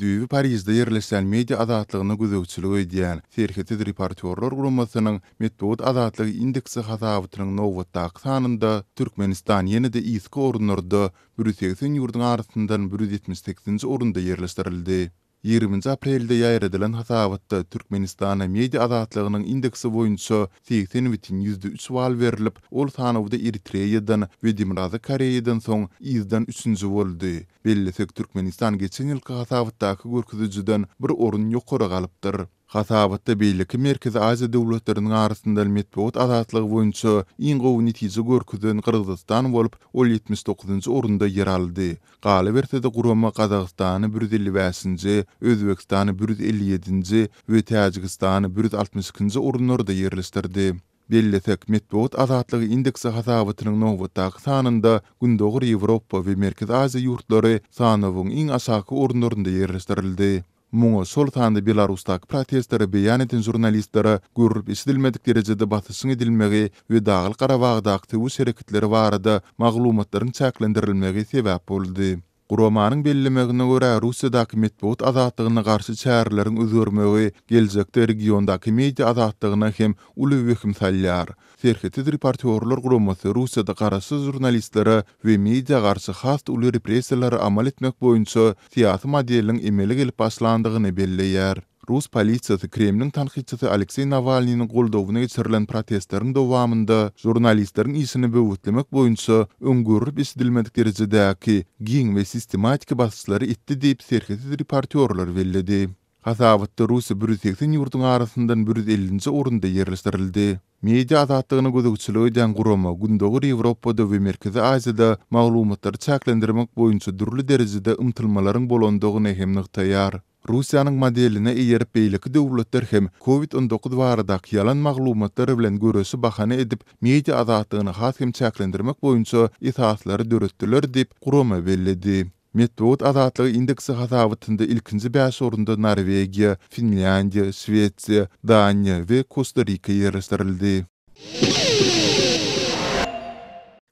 düýbi Parisde ýerleşen media azatlygyna gözegçilik edýän Serheti reporterler guramasynyň Medeniýet azatlygy indeksi hasabatynyň nowatdaky sanynda Türkmenistan ýene-de iski orunlarda 180 ýurdun arasyndan 178-nji orunda ýerleşdirildi. 20 aprelde ýaýradylan hasabatda Türkmenistana media azatlygynyň indeksi boýunça 80,3 bal berilip, ol sanawda Eritreýadan we Demokratik Koreýadan soň izdan 3-nji boldy. Bellesek Türkmenistan geçen ýylky hasabatdaky görkezijiden bir orun ýokary galypdyr. Hasabatda beýleki Merkezi Aziýa döwletleriniň arasynda medeniýet azatlygy boýunça iň gowy netije görkezen Kyrgyzstan bolup, ol 79-njy orunda ýer aldy. Galy berse-de Gurama Kazakstany 155-nji, Özbekistany 157-nji we Täjikistany 162-nji orunlarda ýerleşdirdi. Bellesek medeniýet azatlygy indeksi hasabatynyň nowatdaky sanynda Gündoğur Ýewropa we Merkezi Aziýa ýurtlary sanawyň iň aşaky orunlarynda ýerleşdirildi. Muňa sol tanda Belarusdaky protestleri beýan eden jurnalistlere görüp işdilmedik derejede basyşyň edilmegi we Dağly Garabagdaky töwüş hereketleri barada maglumatlaryň çäklendirilmegi sebäp boldy. Guramanyň bellemegine görä Russiýadaky medeniýet azatlygyna garşy çäreleriň özgörmegi geljekde regiondaky media azatlygyna hem uly wehim salýar. Serheti reporterler guramasy Russiýada garaşy jurnalistlere we media garşy has uly repressiýalary amal etmek boýunça siýasy modeliň emeli gelip başlandygyny belleýär. Rus polisiýasy Kremliň tanqidçisi Aleksey Navalnyň goldawyna geçirilen protestleriň dowamında jurnalistleriň işini böwürtlemek boýunça öňgörüp işdilmedik derejedäki giň we sistematik basyşlary etdi diýip Serheti reporterler belledi. Hasabatda Russiýa 180 ýurdun arasyndan 150-nji orunda ýerleşdirildi. Media azatlygyna gözegçilik edýän Gurama Gündoğur Ýewropada we Merkezi Aziýada maglumatlary çäklendirmek boýunça dürli derejede ymtylmalaryň bolandygyny hem nyktaýar. Russiýanyň modeline eýerip beýleki döwletler hem COVID-19 baradaky ýalan maglumatlar bilen görüşi bahana edip media azatlygyny has hem çäklendirmek boýunça esaslary döretdiler diýip Gurama belledi. Medeniýet azatlygy indeksi hasabatynda ilkinji 5 orunda Norwegiýa, Finlandiýa, Şwetsiýa, Daniýa we Kosta Rika ýerleşdirildi.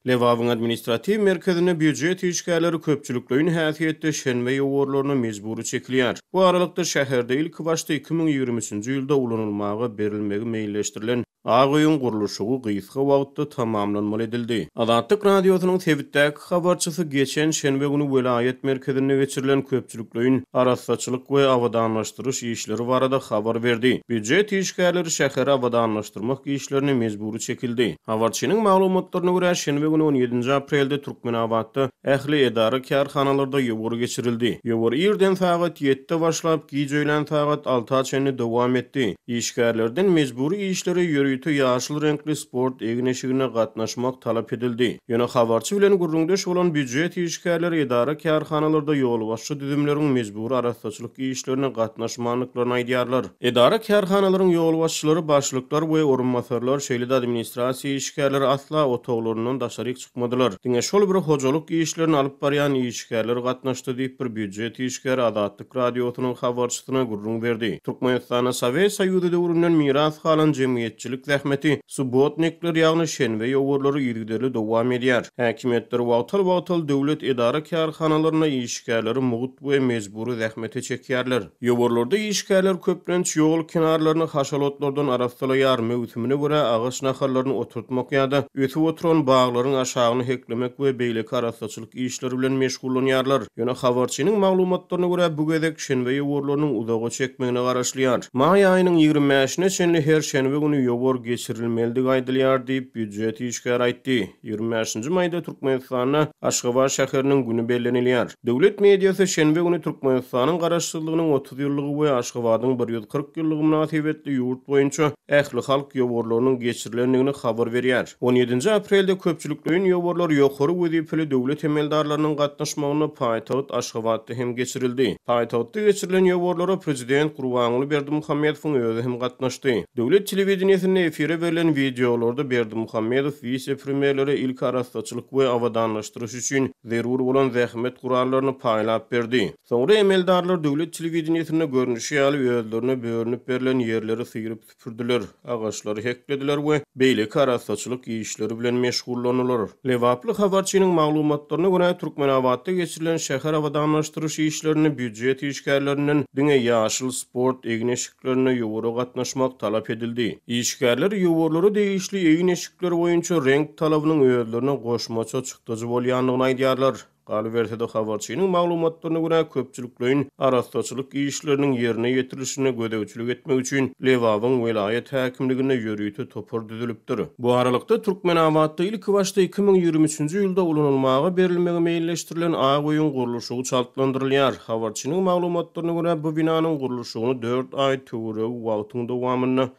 Lewawyň administrativ merkezine büdjet işgärleri köpçülikleýin häsiýetde şenbe ýowurlaryna mejburi çekilýär. Bu aralykda şäherde ilk başda 2023-nji ýylda ulanylmagy berilmegi meýilleşdirilen Ağoýun guruluşy gysga wagtda tamamlanmaly edildi. Azatlyk radiosynyň Tebitdäki habarçysy geçen şenbe güni welayet merkezine geçirilen köpçülikleýin arasaçylyk we awadanlaşdyryş işleri barada habar berdi. Büdjet işgärleri şäheri awadanlaşdyrmak işlerini mejburi çekildi. Habarçynyň maglumatlaryna görä şenbe güni 17 aprelde Türkmenabadda ähli edara karhanalarda ýowur geçirildi. Ýowur ýerden saat 7-de başlap gijeýlen saat 6-a dowam etdi. İşgärlerden mejburi işleri ýaşyl renkli sport egneşigine gatnaşmak talap edildi. Ýöne habarçy bilen gurrundaş bolan büdjet işgärleri edara karhanalarda ýol başçy düzümleriň mejburi arasaçylyk işlerine gatnaşmanlyklaryny aýdýarlar. Edara karhanalaryň ýol başçylary, başlyklar we orunmasarlar şeýle administrasiýa işgärleri asla otoglaryndan daşaryk çykmadylar. Diňe şol bir hojalyk işlerini alyp barýan işgärler gatnaşdy diýip bir büdjet işgäri Azatlyk radiosynyň habarçysyna gurrun berdi. Türkmenistana Sowet Soýuzy döwründen miras galan jemgyýetçilik zähmeti subotnikler ýagny şenbe ýowurlary ýergideli dowam edýär. Häkimetler wagtal döwlet edara karhanalaryna işgärleri mugut we mejburi zähmeti çekýärler. Ýowurlarda işgärler köplenç ýol kenarlaryny haşalotlardan araslaýar, mewsimine görä agyş naharlaryny oturtmak ýa-da ötüp oturan baglaryň aşagyny heklemek we beýleki arasaçylyk işleri bilen meşgullanýarlar. Ýöne habarçynyň maglumatlaryna görä bu gezek şenbe ýowurlarynyň uzaga çekmegine garaşlýar. May aýynyň 25-ne şenli her şenbe güni ýowur geçirilmeli gaýdylýar diýip büdjet işgär aýtdy. 25-nji maýda Türkmenistana Aşgabat şäheriniň güni bellenilýär. Döwlet mediýasy şenbe güni Türkmenistanyň garaşsyzlygynyň 30 ýyllygy we Aşgabatyň 140 ýyllygy münasibetli ýurt boýunça ähli halk ýowurlarynyň geçirilendigini habar berýär. 17 aprelde köpçülikleýin ýowurlar ýokary wezipeli döwlet emeldarlarynyň gatnaşmagyna paýtagat Aşgabatda hem geçirildi. Paýtagatda geçirilen ýowurlara prezident Gurbanguly Berdimuhammedowyň özü hem gatnaşdy. Döwlet telewizionyny efire verilen videolarda Berdimuhammedow vice-premierlere ilk arastaçylyk we awadanlaşdyryş üçin zerur bolan zähmet gurallaryny paýlap berdi. Soňra emeldarlar döwlet telewizionyny görnüşi ýaly özlerine bölünip berilen ýerleri syýryp süpürdiler, agaçlary heklediler we beýleki arastaçylyk işleri bilen meşgullanylar. Lewaply habarçynyň maglumatlaryna görä Türkmenawatda geçirilen şäher awadanlaşdyryş işlerini büdjet işgärlerinden diňe ýaşyl sport egneşiklerine ýogary gatnaşmak talap edildi. İşgärler ýogurlary değişli egin eşikleri boýunça renk talabynyň özlerine goşmaça çykdyjy bolýanlygyny aýdýarlar. Galybertede habarçynyň maglumatlaryna görä köpçüliklerin arastaçylyk işleriniň ýerine ýetirilişine gödäwçilik etmek üçin Lewabyň welaýet häkimligine ýörüýti topar düzülipdir. Bu aralykda Türkmenawatda ilk başda 2023-nji ýylda ulanylmagy berilmegi meýilleşdirilen Agoýun gurulşy çaltlandyrylýar. Habarçynyň maglumatlaryna görä bu binanyň gurulşyny 4 aý töwereg wagtyň dowamyny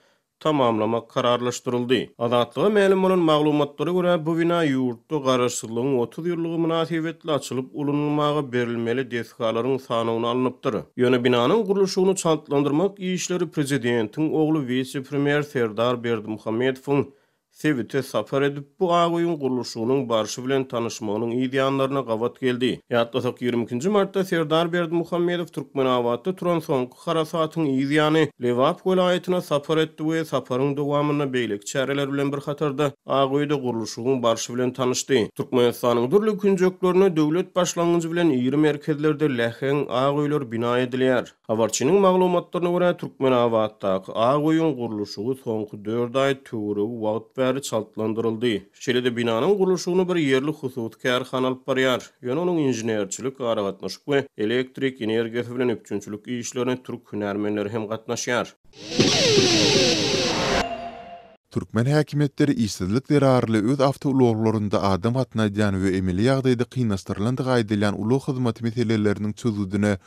tamamlamak kararlaşdyryldy. Adatlyga ma'lum bolan maglumatlara görä bu bina ýurtda garaşsyzlygyň 30 ýyllygy münasibetli açylyp ulanylmagy berilmeli deskalaryň sanyny alınıpdyr. Ýöne binanyň gurulşyny çaltlandyrmak işleri prezidentiň ogly vice-premier Serdar Berdimuhammedowyň Sevite safar edip bu Agoýun gurulşynyň barşy bilen tanışmagynyň ideýanlaryna gawat geldi. Ýatlasak 22-nji martda Serdar Berdimuhammedow Türkmenawatda turan soňky harasatyň ideýany Lewap welaýatyna safar etdi we safaryň dowamyna beýleki çäreler bilen bir hatarda Agoýda gurulşynyň barşy bilen tanışdy. Türkmenistanyň durly künjeklerine döwlet başlangyjy bilen ýyry merkezlerde lähen Agoýlar bina edilýär. Habarçynyň maglumatlaryna görä Türkmenawatdaky Agoýun gurulşy soňky 4 aý töwereg wagt çaltlandyryldy. Şeýle-de binanyň gurulşyny bir ýerli hususy kärhana alyp barýar. Ýöne onuň inženerçilik, aragatnaşyk we elektrik energiýasy bilen öpçünçilik işlerine türk hünärmenleri hem gatnaşýar. Türkmen häkimetleri işsizlik derarly öz awtouloglorunda adam hatnaýan we emeli ýagdaýda kynastyrlandyg aýdylan uly hyzmat meseleleriniň çözüldüne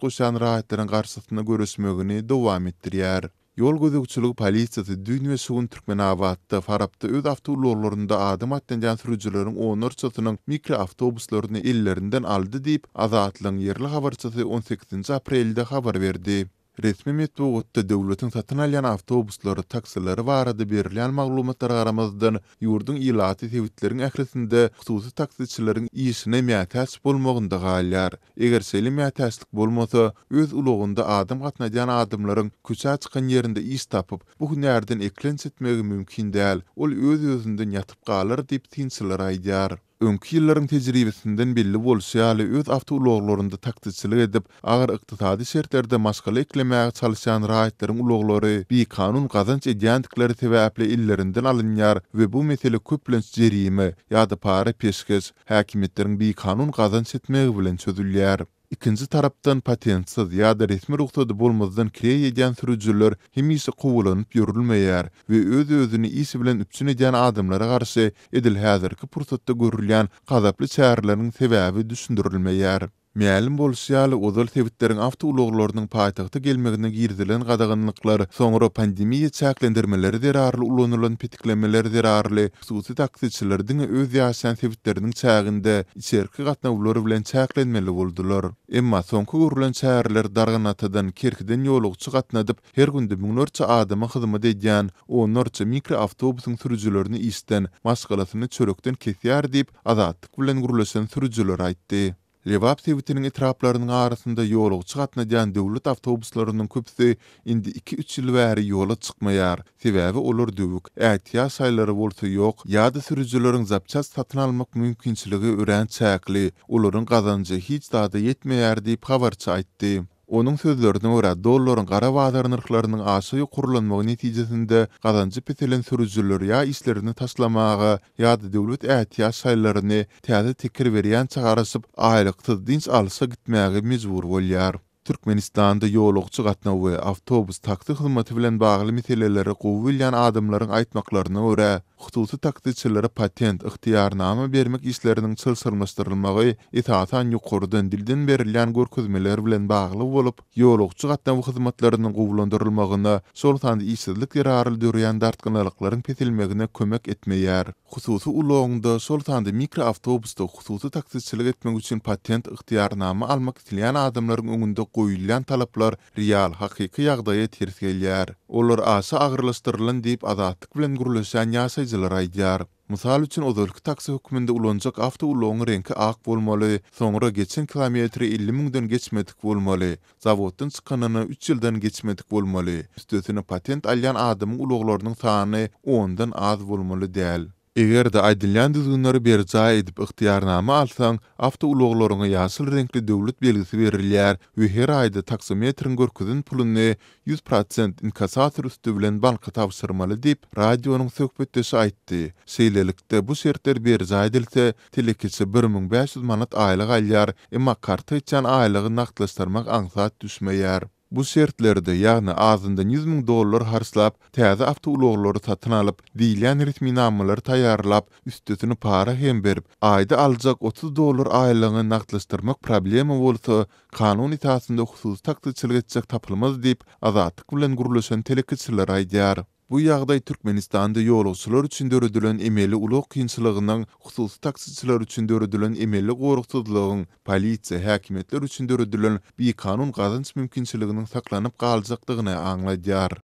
goşan rahatlaryň garşysyna görüşmegini dowam etdirýär. Yol gözükçülük polisiýasy dün we sugun Türkmenawatda Farapda öz awtouloglorunda adam hatnaýan sürüjileriň 14-çysynyň mikroawtobuslaryny ellerinden aldy diýip Azatlyň ýerli habarçysy 18 aprelde habar berdi. Resmi metbuatda döwletiň satyn alýan awtobuslary, taksilary barada berilen maglumatlara garamazdan ýurdun ilaty sewitleriň ählisinde hususy taksiçileriň işine mätäç bolmagynda galýar. Eger şeýle mätäçlik bolmasa, öz ulugynda adam gatnaýan adamlaryň küçä çykan ýerinde iş tapyp, bu hünärden eklenç etmegi mümkin däl. Ol öz-özünden ýatyp galar diýip tinçiler aýdýar. Öňki ýyllaryň tejribesinden belli bolsa, öz awtouloglorunda taksiçilik edip, agyr ykdysady şertlerde maşgala eklemäge çalışan rahatlaryň uloglary bir kanun gazanç edýändikleri sebäple illerinden alynýar we bu mesele köplenç jerime ýa-da para peşkes häkimetleriň bir kanun gazanç etmegi bilen çözülýär. İkinci tarapdan patentsiz ýa-da resmi ruhsatı bolmazdan kireye edýän sürüjüler hemişe gowulanyp ýörülmeýär we öz-özüni iş bilen üpsün edýän adamlara garşy edil häzirki pursatda görülýän gazaply çäreleriň sebäbi düşündirilmeýär. Ma'lum bolýar, ozal sebitlerin awtouloglorlarynyň paýtagta gelmegine girdilen gadaganlyklar, soňra pandemiýa çäklendirmeleri derarly ulanylan petiklemeleri derarly hususy taksiçilerdiň öz ýaşaýan sebitleriniň çäginde içerki gatnawlary bilen çäklenmeli boldular. Emma soňky görülen çäreler darganatydan Kerkiden ýolugçy gatnadyp, her günde müňlerçe adama hyzmat edýän, onlarça mikroawtobusyň sürüjilerini işden, maşgalasyny çörekden kesýär diýip Azatlyk bilen gurulşan sürüjiler aýtdy. Lewap sebitiniň etraplarynyň arasynda ýolugçy gatnaýan döwlet awtobuslarynyň köpüsi indi 2-3 ýyl bäri ýola çykmaýar. Sebäbi olar döwük, ähtiýat saýlary bolsa ýok, ýa-da sürüjileriň zapças satyn almak mümkinçiligi ören çäkli, olaryň gazanjy hiç dada ýetmeýär diýip habarçy aýtdy. Onun sözlerine görä dollaryň gara bazar narhlarynyň aşagy gurulanmagy netijesinde gazanjy petelen sürüjüler ýa işlerini taşlamaga ýa-da döwlet ähtiýat saýlaryny täze tekir berýän çygaryşyp aýlyksyz dinç alsa gitmäge mejbur bolýar. Türkmenistanda ýolugçy gatnaw we awtobus taksi hyzmaty bilen bagly meseleleri gowy bilýän adamlaryň aýtmaklaryna görä, hususy taksitçilere patent, ihtiýarnama bermek işleriniň çylsyrmaşdyrylmagy etatan ýokurdan dilden berilýän görkezmeler bilen bagly bolup, ýolagçy gatnawy hyzmatlarynyň gowulandyrylmagyna, şol sanda işsizlik ýararyl dörýän dartgynalyklaryň petilmegine kömek etmeýär. Hususy ulagynda şol sanda mikroawtobusda hususy taksitçilik etmek üçin patent, ihtiýarnama almak isleýän adamlaryň öňünde goýulýan talaplar real, hakyky ýagdaýa ters gelýär. Olar aşy agyrlaşdyrylan diýip azatlyk bilen gürleşen ýaşaýjylar aýdýar. Mysal üçin özölki taksi höküminde ulanjak awtoulogyň rengi ak bolmaly, soňra geçen kilometri 50 000-den geçmedik bolmaly, zawoddan çykanyny 3 ýyldan geçmedik bolmaly. Üstesine patent alýan adamyň ulaglarynyň sany 10-dan az bolmaly däl. Eger de aýdylýan düzgünleri berja edip ihtiýarnama alsaň, awtoulaglaryňa ýaşyl renkli döwlet belgisi berilýär we her aýda taksometrin görkezin puluny 100% inkasator üstü bilen banka tapşyrmaly diýip radionyň söhbetdeşi aýtdy. Şeýlelikde bu şertler berja edilse, telekeçi 1500 manat aýlyk alýar, emma karta üçin aýlygy nakdlaşdyrmak aňsat düşmeýär. Bu şertlerde ýagny azyndan $100,000 harçlap, täze awtoulaglary satyn alyp, diýilýän ritminamalar taýýarlap, üstesini para hem berip, aýda aljak $30 aýlygyny nakdlaşdyrmak problema bolsa, kanun itaatynda hususy taksitçilik etjek tapylmaz diýip azatlyk bilen gürleşen telekeçiler aýdýar. Bu ýagdaý Türkmenistanda ýolagçylar üçin döredilen emeli ulag kynçylygynyň, hususy taksitçiler üçin döredilen emeli goruksyzlygyň, polisiýa, häkimetler üçin döredilen bir kanun gazanç mümkinçiliginiň saklanyp galjakdygyny aňlaýdýar.